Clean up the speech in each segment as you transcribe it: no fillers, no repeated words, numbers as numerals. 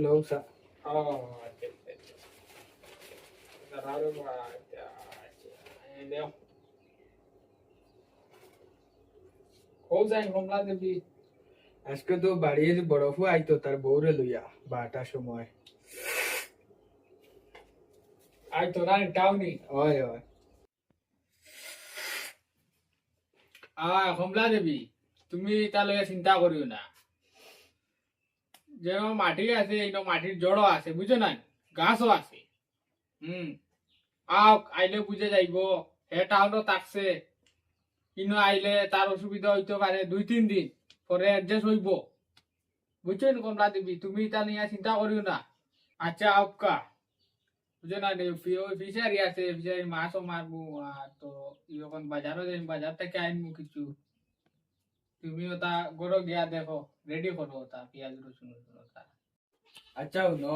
লোক সা কমলা দেবী আজকে তো বাড়িয়ে বরফও আইতো তার বউরে লইয়া 12টার সময়। আই তো রানি টাউনি ওই ওই কমলা দেবী তুমি তাহলে চিন্তা করিও না, যে মাটি আছে এই মাটির জড়ও আছে বুঝছো না, গাছও আছে। আইলে বুঝে যাইব হে টাউনও থাকছে, ইনো আইলে তার অসুবিধা হইতে পারে 2-3 দিন পরে অ্যাডজাস্ট হইব, বুঝছো কমলা দেবী তুমি তা নিয়ে চিন্তা করিও না। আচ্ছা আপকা বুঝছো না, ফিশারি আছে, ফিশারি মাছও মারবো, আর তো যখন বাজারও যাই বাজার থেকে আনবো কিছু, তুমিও তা গড়ো গিয়া দেখো রেডি করো তা পেঁয়াজ রসুন তা। আচ্ছা ন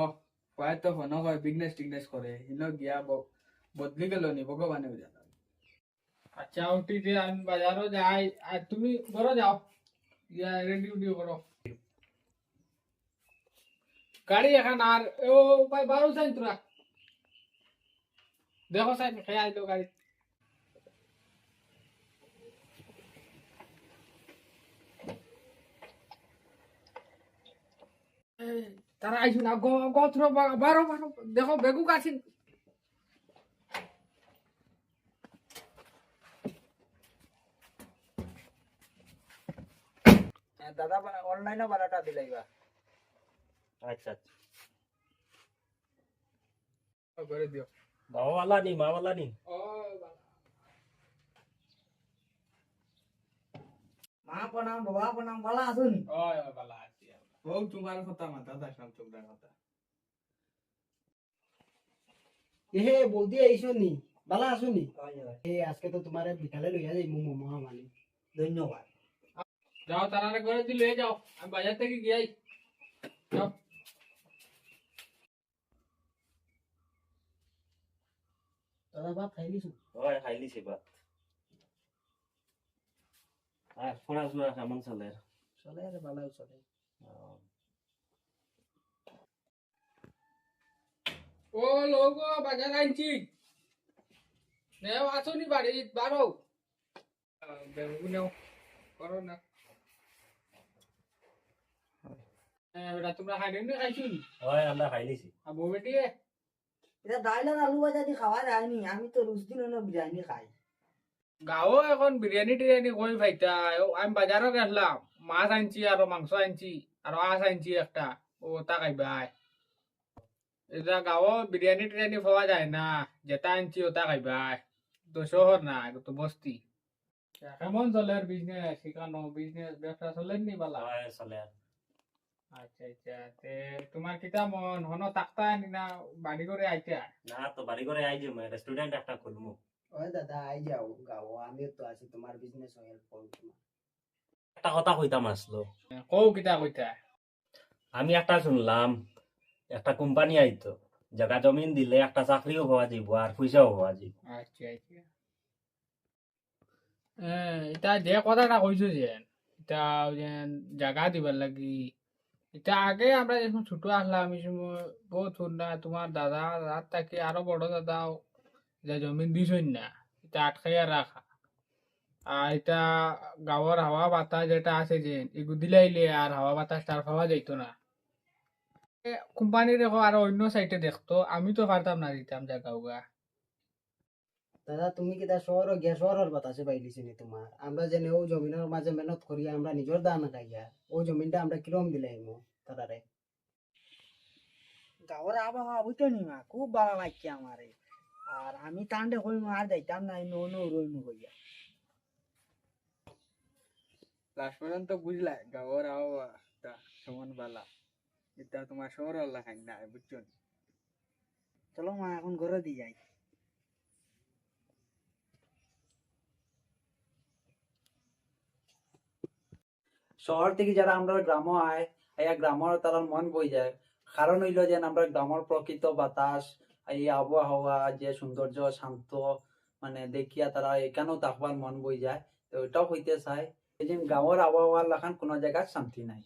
কয় তো হন হয় বিজনেস টিগনেস করে হিনো গিয়া বদলি গেল নি ভগবানে জানে। আচ্ছা উঠি যে আমি বাজারও যাই আর তুমি ঘরে যাও, ইয়া রেডি উডি করো গাড়ি এখন। আর ও ভাই বারো সাইন তোরা দেখো সাইন খেয়ে আইলো গাড়ি। তারা আইসুন না গত্র বারো বারো দেখো বেগু কাছিন। দাদা অনলাইনে বালাটা দিলাইবা। আচ্ছা আচ্ছা করে দিও। বাবা वाला नहीं माँ वाला नहीं। ও মা প্রণাম বাবা প্রণাম ভালো আছুন? ও বালা আছি। ও তোমার কথা মাথা দাসলাম তোমরা কথা। হে বৌদি আইসনি ভালো আছুনি? এই আজকে তো তোমার বিকালে লইয়া যাই মোমো মহামানী। ধন্যবাদ। যাও তারা ঘরে দিলে যাও, আমি বাজার থেকে গিয়াই যাও। দাদা ভাত খাইলিছু? ওই খাইলি সে বাত আর পড়াশোনা কেমন চলে? চলে রে ভালো চলে। ও লোক বাজার আনছি, নেও আসুনি বাড়ি বারো বেগু নেও করো না। বেটা তোমরা খাইনি খাইছুন? ওই আমরা খাইলি সে। আর বউ বেটি এটা ডাইল আর আলু ভাজা দি খাওয়া যায়নি, আমি তো রোজ দিন বিরিয়ানি খাই। গাঁও এখন বিরিয়ানি টিরিয়ানি কই ভাইতা, আমি বাজারও গেলাম, মাছ আনছি আর মাংস আনছি আর আঁশ আনছি একটা, ও তা খাইবাই। এটা গাঁও বিরিয়ানি টিরিয়ানি পাওয়া যায় না, যেটা আনছি ওটা খাইবাই। তো শহর না, এটা তো বস্তি। কেমন চলে বিজনেস? সেখানে বিজনেস ব্যবসা চলেননি বালা? ওই চলে। আচ্ছা আচ্ছা, তে তোমার কিতা মন হনো তাকতা নি না বাড়ি করে আইতা? না তো বাড়ি করে আই যাবো, রেস্টুরেন্ট একটা খুলবো। ওই দাদা আই যাও গাও, আমিও তো আছি তোমার বিজনেস হেল্প করব তোমার। একটা কথা কইতাম আসলো, কও কিতা কইতা? আমি একটা শুনলাম একটা কোম্পানি আইতো, জায়গা জমিন দিলে একটা চাকরিও পাওয়া যাইব আর পয়সাও পাওয়া যাইব। আচ্ছা আচ্ছা, এটা যে কথাটা কইছো যে এটা জায়গা দিবার লাগি, এটা আগে আমরা যখন ছোট আসলাম এই সময় বহুত শুননা তোমার দাদা দাদার থেকে আরো বড় দাদাও যে জমিন দিছই না, এটা আটকাইয়া রাখা। আর এটা গাঁৱৰ হাওয়া বাতাস যেটা আছে যে এগু দিলাইলে আর হাওয়া বাতাস তার পাওয়া যাইতো না। কোম্পানি দেখো আর অন্য সাইটে দেখতো, আমি তো পারতাম না দিতাম জায়গা উগা। দাদা তুমি কিতা শহর গিয়া শহরের বাতাসে পাইলিছি নি তোমার? আমরা যেন ও জমিনের মাঝে মেহনত করি, আমরা নিজের দান খাইয়া ও জমিনটা আমরা কিরম দিলাইমু তারারে? গাঁৱৰ আবহাওয়া বুঝতো নি মা, খুব ভালো লাগছে আমারে। আর আমি টান্ডে হইমু আর যাইতাম না, নো নো রইমু হইয়া। লাস্ট পর্যন্ত বুঝলা গাঁৱৰ আবহাওয়া কেমন বালা, এটা তোমার শহর আল্লাহ খাই না বুঝছো। চলো মা এখন ঘরে দিয়ে যাই। শহর থেকে যারা আমরা গ্রাম আয় এই গ্রামের তারা মন বই যায়, কারণ হইল যে আমরা গ্রামের প্রকৃত বাতাস, এই আবহাওয়া যে সৌন্দর্য শান্ত মানে দেখিয়া তারা এখানেও থাকবার মন বই যায়। তো ওইটাও হইতে চায়, এই যে গাঁৱৰ আবহাওয়ার লাখান কোনো জায়গায় শান্তি নাই।